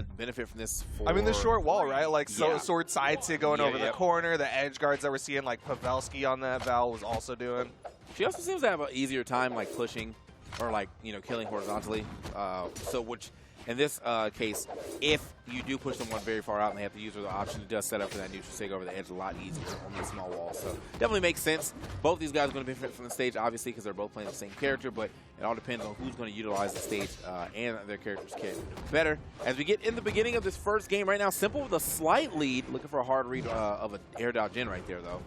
benefit from this for... I mean, the short wall, right? Like, Yeah. sword side sig going over the corner. The edge guards that we're seeing, like Pavelski on that, Val was also doing. She also seems to have an easier time, like, pushing or, like, you know, killing horizontally. So, which, in this case, if you do push someone very far out and they have to use the option, it does set up for that neutral sig over the edge a lot easier on these small walls. So, definitely makes sense. Both these guys are going to benefit from the stage, obviously, because they're both playing the same character, but it all depends on who's going to utilize the stage and their character's kit better. As we get in the beginning of this first game right now, simpLe with a slight lead, looking for a hard read of an air dodge in right there, though.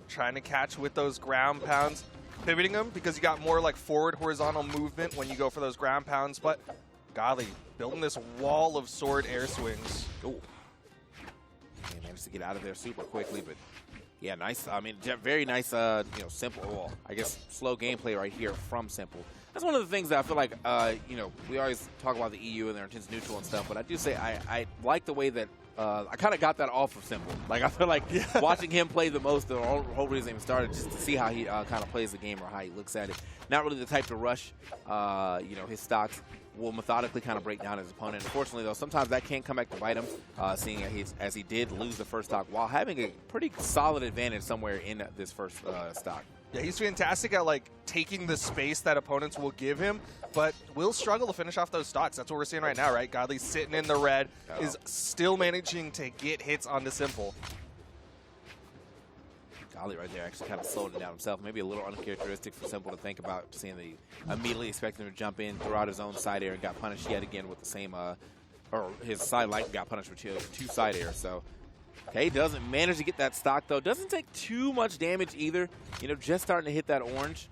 Trying to catch with those ground pounds, pivoting them because you got more like forward horizontal movement when you go for those ground pounds. But golly, building this wall of sword air swings. Ooh. He managed to get out of there super quickly, but yeah, nice. I mean, very nice, you know, simpLe, well, I guess slow gameplay right here from simpLe. That's one of the things that I feel like, you know, we always talk about the EU and their intense neutral and stuff, but I do say I like the way that I kind of got that off of simpLe. Like, I feel like watching him play the most, the whole reason he started, just to see how he kind of plays the game or how he looks at it. Not really the type to rush, you know, his stocks. Will methodically kind of break down his opponent. Unfortunately, though, sometimes that can come back to bite him, seeing as he did lose the first stock while having a pretty solid advantage somewhere in this first stock. Yeah, he's fantastic at like taking the space that opponents will give him, but will struggle to finish off those stocks. That's what we're seeing right now, right? Godly's sitting in the red, is still managing to get hits onto simpLe. Golly right there actually kind of slowed it down himself. Maybe a little uncharacteristic for simpLe to think about, seeing the immediately expecting him to jump in, throw out his own side air, and got punished yet again with the same, or his side light got punished with two side air. So, okay, doesn't manage to get that stock though. Doesn't take too much damage either. You know, just starting to hit that orange.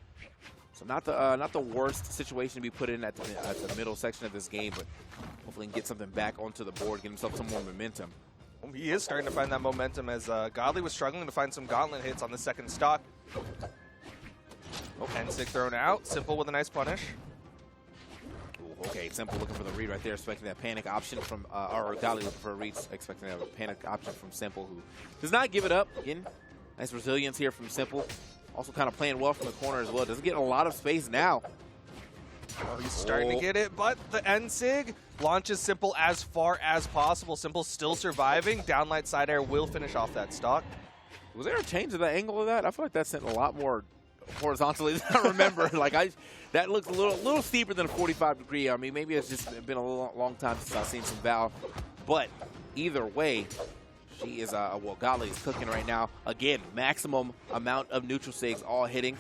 So not the worst situation to be put in at the middle section of this game, but hopefully he can get something back onto the board, get himself some more momentum. He is starting to find that momentum as Godly was struggling to find some gauntlet hits on the second stock. Oh, N6 thrown out. simpLe with a nice punish. Ooh, okay, simpLe looking for the read right there, expecting that panic option from, or Godly looking for a read, expecting a panic option from simpLe, who does not give it up. Again, nice resilience here from simpLe. Also kind of playing well from the corner as well. Doesn't get a lot of space now. Oh, he's starting to get it, but the N-Sig launches simpLe as far as possible. simpLe still surviving. Downlight side air will finish off that stock. Was there a change of the angle of that? I feel like that sent a lot more horizontally than I remember. That looks a little steeper than a 45-degree. I mean, maybe it's just been a long time since I've seen some Val. But either way, she is, well, Godly is cooking right now. Again, maximum amount of neutral sigs all hitting.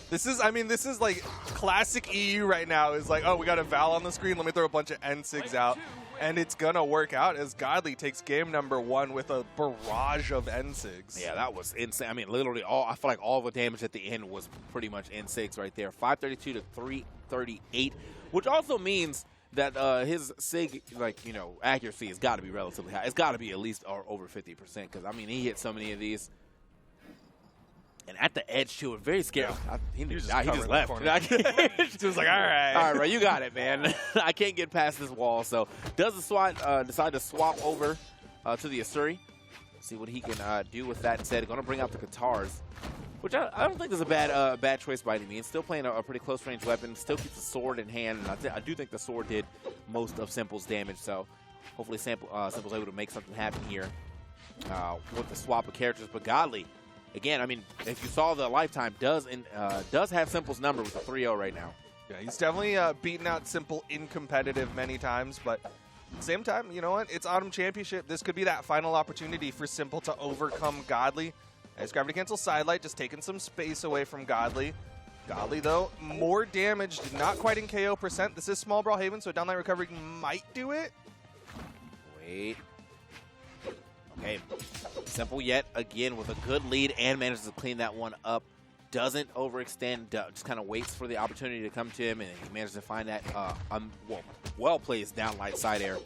This is like classic EU right now. Is like, oh, we got a Val on the screen. Let me throw a bunch of N-Sigs out. And it's going to work out as Godly takes game number 1 with a barrage of N-Sigs. Yeah, that was insane. I mean, literally, I feel like all the damage at the end was pretty much N-Sigs right there. 532 to 338, which also means that his sig, like, you know, accuracy has got to be relatively high. It's got to be at least over 50%, because, I mean, he hit so many of these. And at the edge, too, very scary. He just left. He was like, all right. All right, bro, you got it, man. I can't get past this wall. So does the SWAT decide to swap over to the Asuri? See what he can do with that instead. Going to bring out the Katars, which I don't think is a bad choice by any means. Still playing a pretty close range weapon. Still keeps the sword in hand. And I do think the sword did most of simpLe's damage. So hopefully simpLe's able to make something happen here with the swap of characters. But Godly, again, I mean, if you saw the lifetime, does have simpLe's number with the 3-0 right now. Yeah, he's definitely beaten out simpLe in competitive many times, but at the same time, you know what? It's Autumn Championship. This could be that final opportunity for simpLe to overcome Godly. As Gravity Cancel Sidelight, just taking some space away from Godly. Godly, though, more damage, not quite in KO percent. This is small Brawlhaven, so downlight recovery might do it. Wait. Okay, simpLe yet again with a good lead and manages to clean that one up. Doesn't overextend, just kind of waits for the opportunity to come to him, and he manages to find that well-placed downlight side air.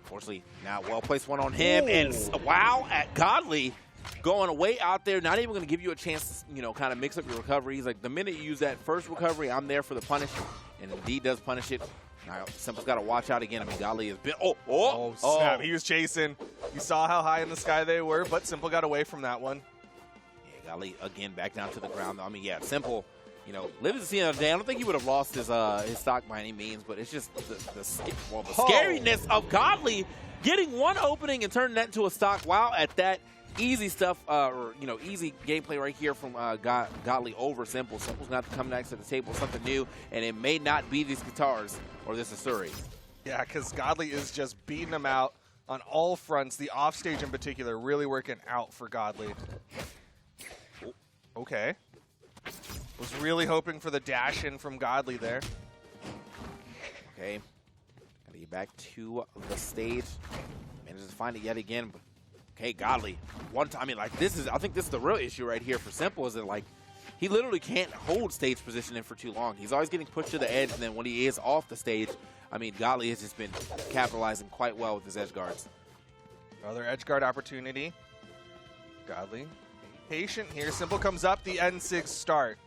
Unfortunately, now well-placed one on him, and wow, at Godly, going way out there, not even going to give you a chance to, you know, kind of mix up your recovery. He's like, the minute you use that first recovery, I'm there for the punish, and indeed does punish it. Now, simpLe's got to watch out again. I mean, Godly is oh, snap. He was chasing. You saw how high in the sky they were, but simpLe got away from that one. Yeah, Godly, again, back down to the ground. I mean, yeah, simpLe, you know, live to see another day. I don't think he would have lost his stock by any means, but it's just the scariness of Godly getting one opening and turning that into a stock. Wow, at that. Easy stuff, or, you know, easy gameplay right here from Godly over Simple. Simple's got to come next to the table, something new, and it may not be these guitars or this Asuri. Yeah, because Godly is just beating them out on all fronts. The offstage in particular really working out for Godly. Okay. Was really hoping for the dash in from Godly there. Okay. Gotta get back to the stage. Manages to find it yet again, but okay, Godly. One time, I mean, like, I think this is the real issue right here for Simple, is that, like, he literally can't hold stage positioning for too long. He's always getting pushed to the edge, and then when he is off the stage, I mean, Godly has just been capitalizing quite well with his edge guards. Another edge guard opportunity. Godly patient here. Simple comes up, the N6 start.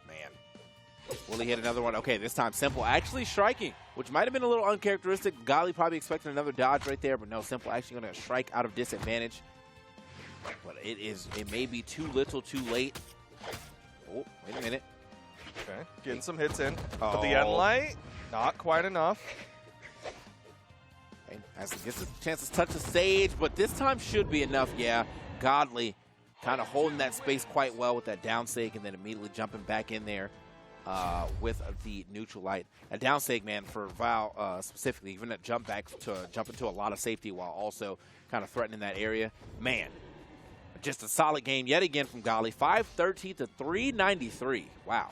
Man. Will he hit another one? Okay, this time Simple actually striking, which might have been a little uncharacteristic. Godly probably expecting another dodge right there, but no, Simple actually going to strike out of disadvantage. But it may be too little too late. Oh, wait a minute. Okay, getting some hits in. But the end light, not quite enough. Okay, as he gets a chance to touch the stage, but this time should be enough, yeah. Godly kind of holding that space quite well with that down seg and then immediately jumping back in there with the neutral light. A down seg, man, for Val specifically, even that jump back to jump into a lot of safety while also kind of threatening that area. Man, just a solid game yet again from Godly. 513 to 393. Wow.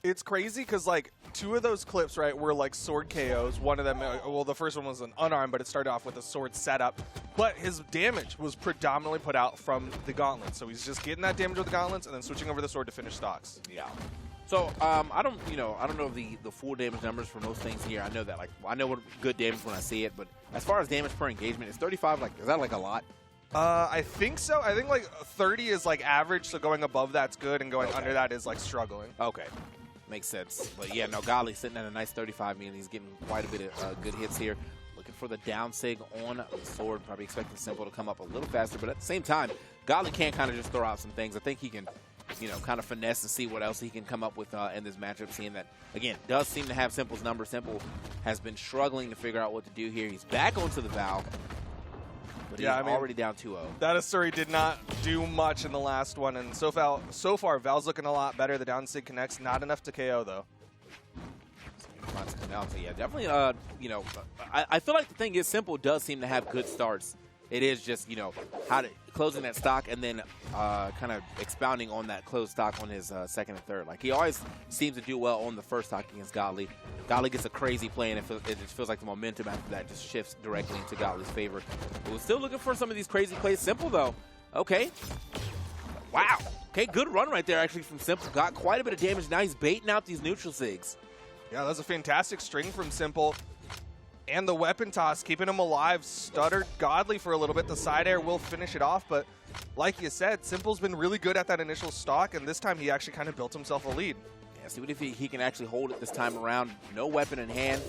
It's crazy because, like, two of those clips, right, were like sword KOs. One of them, well, the first one was an unarmed, but it started off with a sword setup. But his damage was predominantly put out from the gauntlets. So he's just getting that damage with the gauntlets and then switching over the sword to finish stocks. Yeah. So I don't know the full damage numbers for most things here. I know that, like, I know what good damage when I see it, but as far as damage per engagement, is 35 like, is that like a lot? I think so. I think like 30 is like average, so going above that's good, and going under that is like struggling. Okay. Makes sense. But yeah, no, Godly sitting at a nice 35, meaning he's getting quite a bit of good hits here. Looking for the down sig on the sword, probably expecting Simple to come up a little faster, but at the same time, Godly can kind of just throw out some things. I think he can, you know, kind of finesse and see what else he can come up with in this matchup, seeing that, again, does seem to have Simple's number. Simple has been struggling to figure out what to do here. He's back onto the Val. But yeah, he's already down 2-0. That Asuri did not do much in the last one, and so far, Val's looking a lot better. The down sig connects, not enough to KO, though. So yeah, definitely, you know, I feel like the thing is Simple does seem to have good starts. It is just, you know, closing that stock and then kind of expounding on that closed stock on his second and third. Like, he always seems to do well on the first stock against Godly. Godly gets a crazy play, and it just feels like the momentum after that just shifts directly into Godly's favor. But we're still looking for some of these crazy plays. Simple, though. Okay. Wow. Okay, good run right there, actually, from Simple. Got quite a bit of damage. Now he's baiting out these neutral sigs. Yeah, that's a fantastic string from Simple. And the weapon toss, keeping him alive. Stuttered Godly for a little bit. The side air will finish it off, but like you said, Simple's been really good at that initial stock, and this time he actually kind of built himself a lead. Yeah, see what if he can actually hold it this time around. No weapon in hand.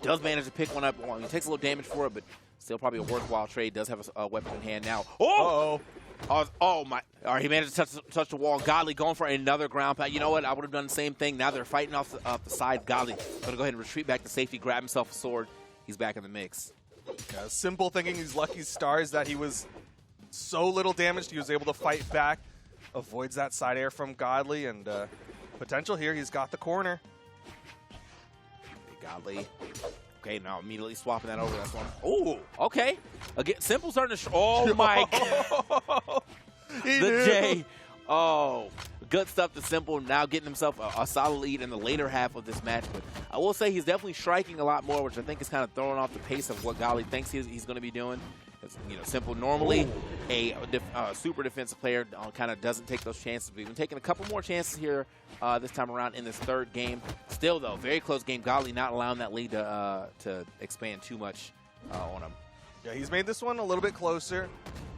Does manage to pick one up. Well, he takes a little damage for it, but still probably a worthwhile trade. Does have a weapon in hand now. Oh! Oh my! All right, he managed to touch the wall. Godly going for another ground pound. You know what? I would have done the same thing. Now they're fighting off the side. Godly going to go ahead and retreat back to safety, grab himself a sword. He's back in the mix. Yeah, Simple thinking he's lucky stars that he was so little damaged. He was able to fight back. Avoids that side air from Godly, and potential here. He's got the corner. Godly. Okay, now immediately swapping that over. That's one. Oh, okay. Again, Simple starting to. Oh my God. The J. Oh, good stuff to Simple. Now getting himself a solid lead in the later half of this match. But I will say he's definitely striking a lot more, which I think is kind of throwing off the pace of what Godly thinks he's going to be doing. You know, Simple normally a super defensive player, kind of doesn't take those chances. We've been taking a couple more chances here this time around in this third game. Still, though, very close game. Godly not allowing that lead to expand too much on him. Yeah, he's made this one a little bit closer.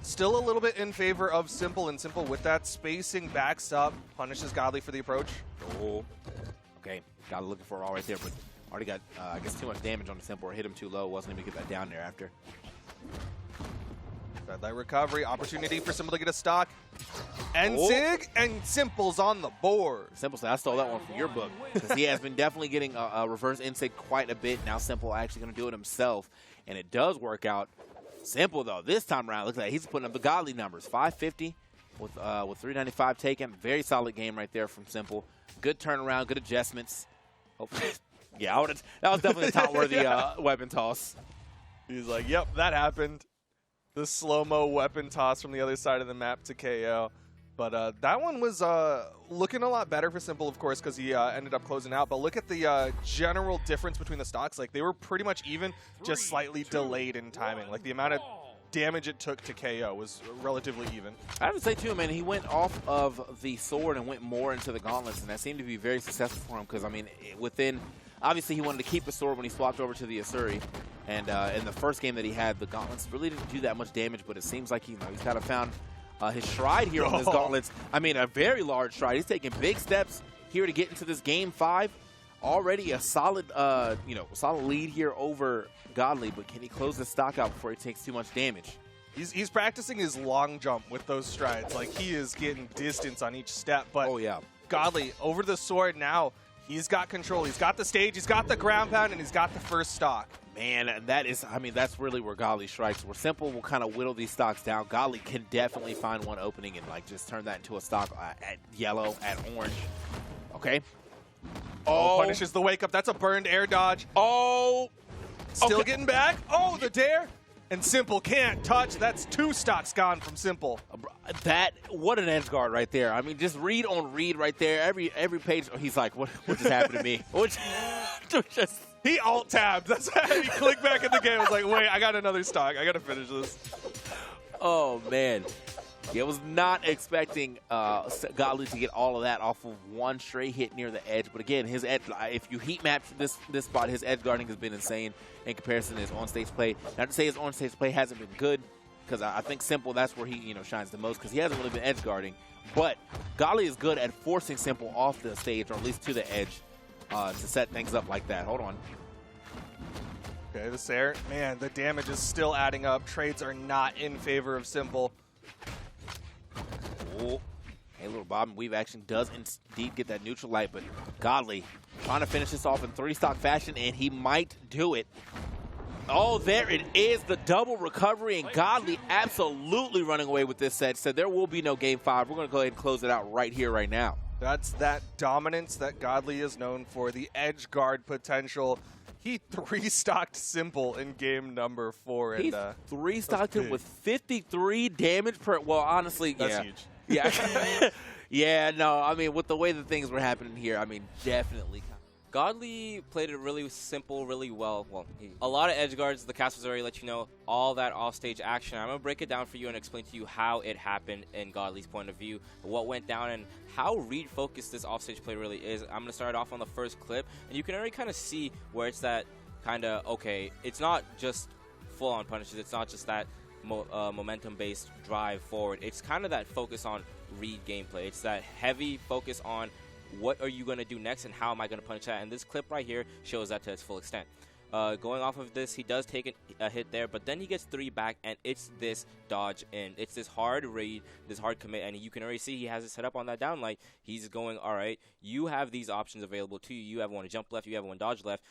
Still a little bit in favor of Simple, and Simple with that spacing backs up, punishes Godly for the approach. Oh, okay. Godly looking for it all right there, but already got, I guess, too much damage on the Simple or hit him too low. Wasn't able to get that down there after. Red light recovery, opportunity for simpLe to get a stock. And Oh. Zig and simpLe's on the board. simpLe said, I stole that one from your book. Because he has been definitely getting a reverse insig quite a bit. Now simpLe actually going to do it himself. And it does work out. simpLe, though, this time around, looks like he's putting up the godly numbers. 550 with 395 taken. Very solid game right there from simpLe. Good turnaround, good adjustments. Hopefully. Yeah, that was definitely a top-worthy weapon toss. He's like, yep, that happened. The slow-mo weapon toss from the other side of the map to KO. But that one was looking a lot better for simpLe, of course, because he ended up closing out. But look at the general difference between the stocks. Like, they were pretty much even, just slightly delayed in timing. Like, the amount of damage it took to KO was relatively even. I have to say, too, man, he went off of the sword and went more into the gauntlets, and that seemed to be very successful for him because, I mean, within – obviously, he wanted to keep the sword when he swapped over to the Asuri, and in the first game that he had, the gauntlets really didn't do that much damage, but it seems like he's kind of found his stride here on his gauntlets. I mean, a very large stride. He's taking big steps here to get into this Game 5. Already a solid, solid lead here over Godly, but can he close the stock out before he takes too much damage? He's practicing his long jump with those strides. Like, he is getting distance on each step. But Oh, yeah. Godly, over the sword now, he's got control. He's got the stage, he's got the ground pound, and he's got the first stock. Man, that is, I mean, that's really where Godly strikes. Where simpLe will kind of whittle these stocks down. Godly can definitely find one opening and, like, just turn that into a stock at yellow, at orange. Okay. Oh, punishes the wake up. That's a burned air dodge. Oh. Still Okay. getting back. Oh, the dare. And simpLe can't touch. That's 2 stocks gone from simpLe. What an edge guard right there. I mean, just read on read right there. Every page, he's like, what just happened to me? He alt-tabbed. That's how he clicked back in the game. I was like, wait, I got another stock. I got to finish this. Oh, man. Yeah, I was not expecting Godly to get all of that off of one straight hit near the edge. But again, his edge, if you heat map this spot, his edge guarding has been insane in comparison to his on-stage play. Not to say his on-stage play hasn't been good, because I think simpLe, that's where he shines the most, because he hasn't really been edge guarding. But Godly is good at forcing simpLe off the stage, or at least to the edge, to set things up like that. Hold on. Okay, this air. Man, the damage is still adding up. Trades are not in favor of simpLe. Oh. Hey, little bob and weave action does indeed get that neutral light, but Godly trying to finish this off in 3-stock fashion, and he might do it. Oh, there it is, the double recovery, and Godly absolutely running away with this set. So there will be no Game 5. We're going to go ahead and close it out right here, right now. That's that dominance that Godly is known for, the edge guard potential. He 3-stocked simpLe in game number 4. He and 3-stocked him with 53 damage per. Well, honestly, that's yeah. huge. Yeah. Yeah, no, I mean, with the way that things were happening here, I mean, definitely. Godly played it really simple, really well. Well, a lot of edge guards, the castles already let you know all that off-stage action. I'm going to break it down for you and explain to you how it happened in Godly's point of view, what went down, and how read-focused this off-stage play really is. I'm going to start off on the first clip, and you can already kind of see where it's that kind of, okay, it's not just full-on punishes. It's not just that momentum-based drive forward. It's kind of that focus on read gameplay. It's that heavy focus on what are you going to do next and how am I going to punish that? And this clip right here shows that to its full extent. Going off of this, he does take a hit there, but then he gets 3 back, and it's this dodge in. It's this hard read, this hard commit, and you can already see he has it set up on that down light. He's going, all right, you have these options available to you. You have one to jump left, you have one dodge left.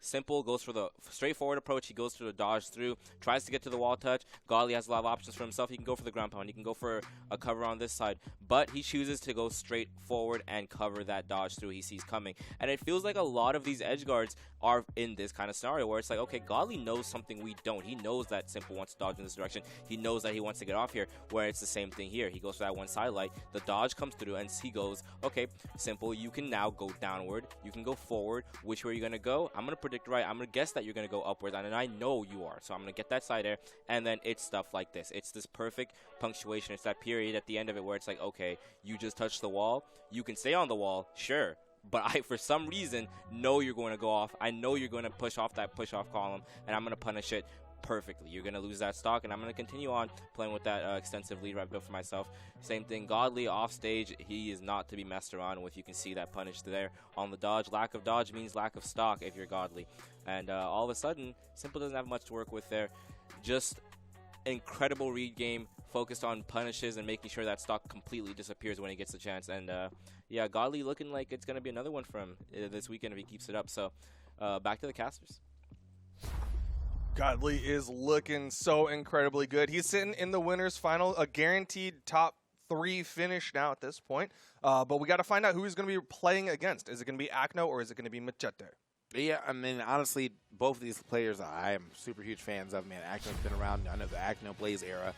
simpLe goes for the straightforward approach. He goes for the dodge through, tries to get to the wall touch. Godly has a lot of options for himself. He can go for the ground pound. He can go for a cover on this side. But he chooses to go straight forward and cover that dodge through he sees coming. And it feels like a lot of these edge guards are in this kind of scenario where it's like, okay, Godly knows something we don't. He knows that simpLe wants to dodge in this direction. He knows that he wants to get off here, where it's the same thing here. He goes for that one side light. The dodge comes through, and he goes, okay, simpLe, you can now go downward. You can go forward. Which way are you going to go? I'm going to predict right. I'm going to guess that you're going to go upwards, and I know you are. So I'm going to get that side air, and then it's stuff like this. It's this perfect punctuation. It's that period at the end of it where it's like, okay, you just touched the wall. You can stay on the wall, sure. But I, for some reason, know you're going to go off. I know you're going to push off that push-off column, and I'm going to punish it perfectly. You're going to lose that stock, and I'm going to continue on playing with that extensive lead I've built for myself. Same thing, Godly off stage, he is not to be messed around with. You can see that punish there on the dodge. Lack of dodge means lack of stock if you're Godly. And all of a sudden, simpLe doesn't have much to work with there. Just incredible read game, focused on punishes and making sure that stock completely disappears when he gets the chance. And yeah, Godly looking like it's going to be another one for him this weekend if he keeps it up. So back to the casters. Godly is looking so incredibly good. He's sitting in the winners final, a guaranteed top 3 finish now at this point. But we got to find out who he's going to be playing against. Is it going to be Akno or is it going to be Machete? Yeah, I mean, honestly, both of these players I am super huge fans of. Man, Akno's been around. I know the Akno Blaze era.